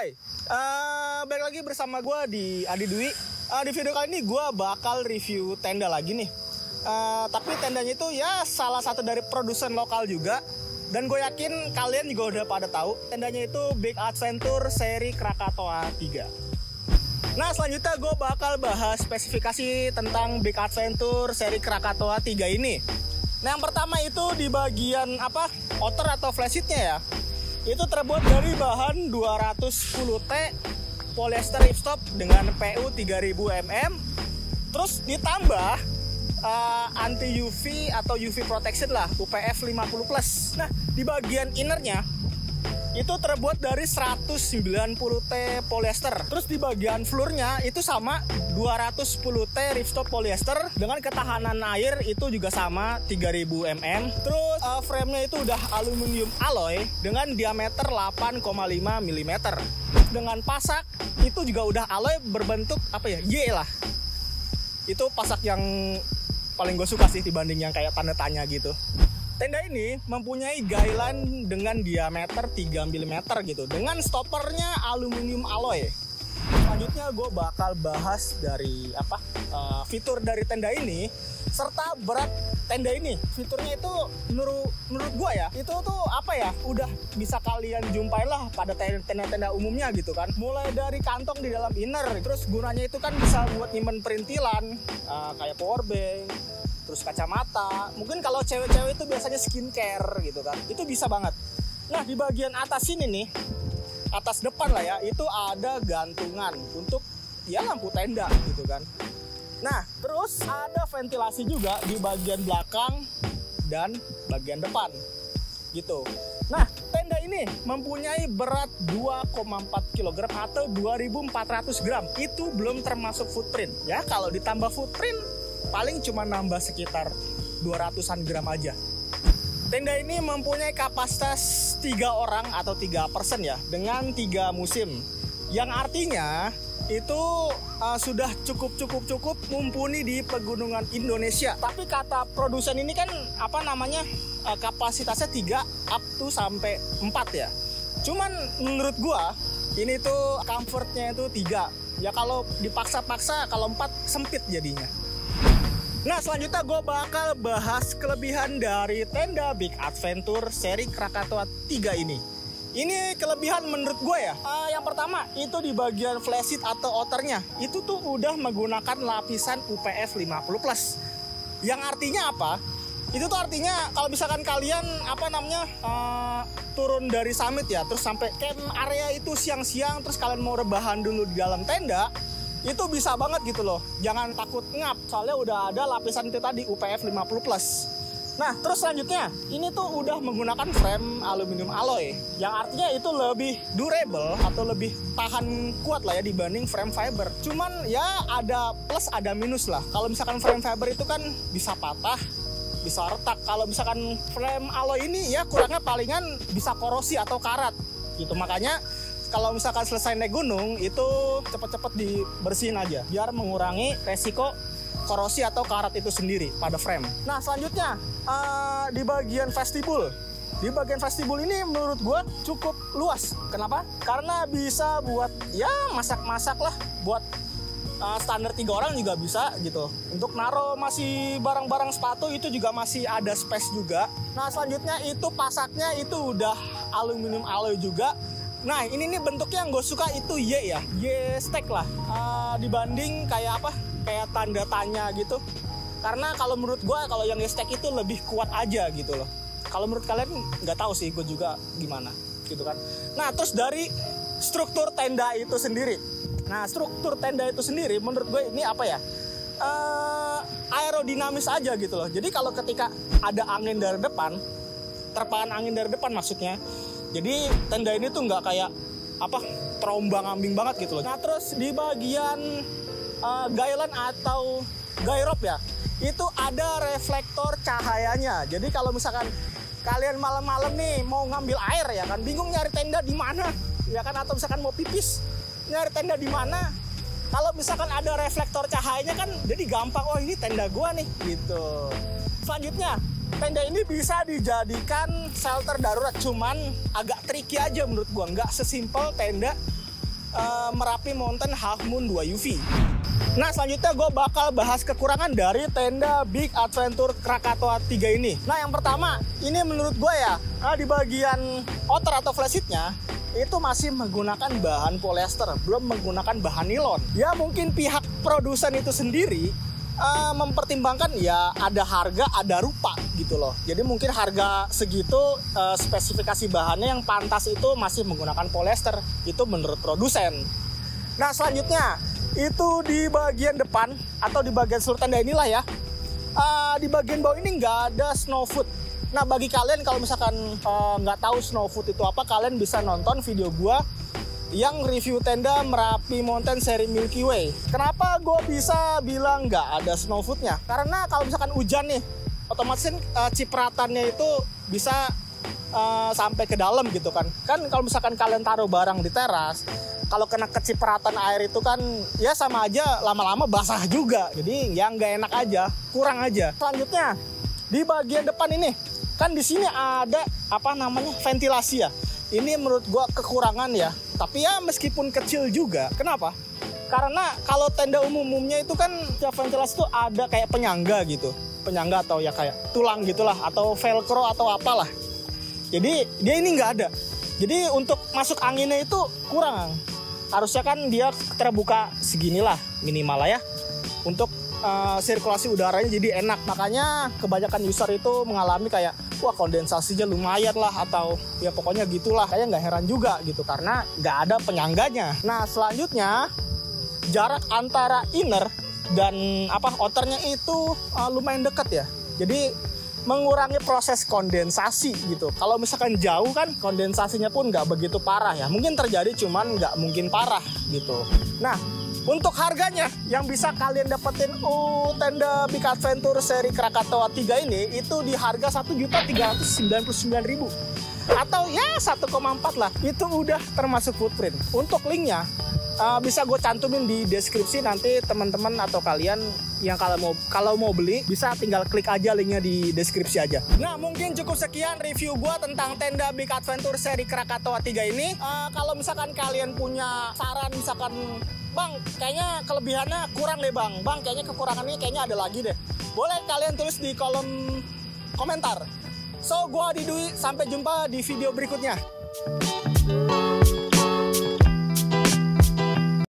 Hai, balik lagi bersama gue di Adi Dwi. Di video kali ini gue bakal review tenda lagi nih. Tapi tendanya itu ya salah satu dari produsen lokal juga. Dan gue yakin kalian juga udah pada tahu. Tendanya itu Big Adventure seri Krakatoa 3. Nah, selanjutnya gue bakal bahas spesifikasi tentang Big Adventure seri Krakatoa 3 ini. Nah, yang pertama itu di bagian outer atau flysheetnya ya. Itu terbuat dari bahan 210T polyester ripstop dengan PU 3000 mm. Terus ditambah anti UV atau UV protection lah, UPF 50+. Nah, di bagian innernya itu terbuat dari 190T polyester. Terus di bagian floornya itu sama 210T ripstop polyester dengan ketahanan air itu juga sama 3000 mm. Terus frame-nya itu udah aluminium alloy dengan diameter 8,5 mm. Dengan pasak itu juga udah alloy berbentuk Y lah. Itu pasak yang paling gue suka sih dibanding yang kayak tanda tanya gitu. Tenda ini mempunyai guyline dengan diameter 3 mm gitu, dengan stoppernya aluminium alloy. Selanjutnya gue bakal bahas dari fitur dari tenda ini serta berat tenda ini. Fiturnya itu menurut gue ya, itu tuh udah bisa kalian jumpai lah pada tenda-tenda umumnya gitu kan. Mulai dari kantong di dalam inner, terus gunanya itu kan bisa buat nyimpen perintilan kayak power bank, terus kacamata. Mungkin kalau cewek-cewek itu biasanya skincare gitu kan, itu bisa banget. Nah, di bagian atas ini nih, atas depan lah ya, itu ada gantungan untuk ya lampu tenda gitu kan. Nah, terus ada ventilasi juga di bagian belakang dan bagian depan gitu. Nah, tenda ini mempunyai berat 2,4 kg atau 2400 gram. Itu belum termasuk footprint ya. Kalau ditambah footprint paling cuma nambah sekitar 200-an gram aja. Tenda ini mempunyai kapasitas 3 orang atau 3 person ya, dengan 3 musim. Yang artinya itu sudah cukup mumpuni di pegunungan Indonesia. Tapi kata produsen ini kan kapasitasnya 3 up to sampai 4 ya. Cuman menurut gua ini tuh comfortnya itu 3. Ya kalau dipaksa-paksa, kalau 4 sempit jadinya. Nah, selanjutnya gue bakal bahas kelebihan dari tenda Big Adventure seri Krakatoa 3 ini. Ini kelebihan menurut gue ya. Yang pertama itu di bagian flysheet atau outernya itu tuh udah menggunakan lapisan UPF 50+. Yang artinya apa? Itu tuh artinya kalau misalkan kalian turun dari summit ya, terus sampai camp area itu siang-siang, terus kalian mau rebahan dulu di dalam tenda, itu bisa banget gitu loh. Jangan takut ngap, soalnya udah ada lapisan itu tadi UPF 50+. Nah, terus selanjutnya ini tuh udah menggunakan frame aluminium alloy, yang artinya itu lebih durable atau lebih tahan kuat lah ya dibanding frame fiber. Cuman ya ada plus ada minus lah. Kalau misalkan frame fiber itu kan bisa patah, bisa retak. Kalau misalkan frame alloy ini ya kurangnya palingan bisa korosi atau karat gitu. Makanya kalau misalkan selesai naik gunung itu cepet-cepet dibersihin aja biar mengurangi resiko korosi atau karat itu sendiri pada frame. Nah, selanjutnya di bagian vestibul. Di bagian vestibul ini menurut gue cukup luas. Kenapa? Karena bisa buat ya masak-masak lah, buat standar 3 orang juga bisa gitu. Untuk naro masih barang-barang sepatu itu juga masih ada space juga. Nah, selanjutnya itu pasaknya itu udah aluminium alloy juga. Nah, ini nih bentuknya yang gue suka itu Y ya, Y stack lah, dibanding kayak kayak tanda tanya gitu. Karena kalau menurut gue kalau yang Y stack itu lebih kuat aja gitu loh. Kalau menurut kalian nggak tahu sih, gue juga gimana gitu kan. Nah, terus dari struktur tenda itu sendiri. Nah, struktur tenda itu sendiri menurut gue ini aerodinamis aja gitu loh. Jadi kalau ketika ada angin dari depan, terpaan angin dari depan maksudnya, jadi tenda ini tuh nggak kayak terombang-ambing banget gitu loh. Nah, terus di bagian guyline atau guy rope ya, itu ada reflektor cahayanya. Jadi kalau misalkan kalian malam-malam nih mau ngambil air ya kan, bingung nyari tenda di mana ya kan, atau misalkan mau pipis nyari tenda di mana, kalau misalkan ada reflektor cahayanya kan jadi gampang, oh ini tenda gua nih gitu. Selanjutnya tenda ini bisa dijadikan shelter darurat, cuman agak tricky aja menurut gua, nggak sesimpel tenda Merapi Mountain Half Moon 2 UV. Nah, selanjutnya gue bakal bahas kekurangan dari tenda Big Adventure Krakatoa 3 ini. Nah, yang pertama, ini menurut gue ya, di bagian outer atau flysheetnya itu masih menggunakan bahan polyester, belum menggunakan bahan nilon. Ya mungkin pihak produsen itu sendiri mempertimbangkan ya ada harga, ada rupa gitu loh. Jadi mungkin harga segitu, spesifikasi bahannya yang pantas itu masih menggunakan polyester. Itu menurut produsen. Nah, selanjutnya itu di bagian depan atau di bagian seluruh tenda inilah ya, di bagian bawah ini nggak ada snow food. Nah, bagi kalian kalau misalkan nggak tahu snow food itu apa, kalian bisa nonton video gua yang review tenda Merapi Mountain seri Milky Way. Kenapa gue bisa bilang nggak ada snow foodnya? Karena kalau misalkan hujan nih, otomatis cipratannya itu bisa sampai ke dalam gitu kan. Kan kalau misalkan kalian taruh barang di teras, kalau kena kecipratan air itu kan ya sama aja lama-lama basah juga. Jadi ya nggak enak aja, kurang aja. Selanjutnya di bagian depan ini kan di sini ada ventilasi ya. Ini menurut gua kekurangan ya. Tapi ya meskipun kecil juga. Kenapa? Karena kalau tenda umumnya itu kan tiap ventilasi itu ada kayak penyangga gitu. Penyangga atau ya kayak tulang gitulah atau velcro atau apalah. Jadi dia ini nggak ada. Jadi untuk masuk anginnya itu kurang. Harusnya kan dia terbuka seginilah minimal lah ya. Untuk sirkulasi udaranya jadi enak. Makanya kebanyakan user itu mengalami kayak wah kondensasinya lumayan lah atau ya pokoknya gitulah. Kayak nggak heran juga gitu karena nggak ada penyangganya. Nah, selanjutnya jarak antara inner dan outernya itu lumayan dekat ya. Jadi mengurangi proses kondensasi gitu. Kalau misalkan jauh kan kondensasinya pun nggak begitu parah ya. Mungkin terjadi cuman nggak mungkin parah gitu. Nah, untuk harganya yang bisa kalian dapetin tenda Big Adventure seri Krakatoa 3 ini itu di harga 1.399.000 atau ya 1,4 lah. Itu udah termasuk footprint. Untuk linknya bisa gue cantumin di deskripsi, nanti teman-teman atau kalian yang kalau mau beli bisa tinggal klik aja linknya di deskripsi aja. Nah, mungkin cukup sekian review gue tentang tenda Big Adventure seri Krakatoa 3 ini. Kalau misalkan kalian punya saran, misalkan Bang, kayaknya kelebihannya kurang deh Bang, kayaknya kekurangannya kayaknya ada lagi deh, boleh kalian tulis di kolom komentar. So, gue Adi Dwi, sampai jumpa di video berikutnya.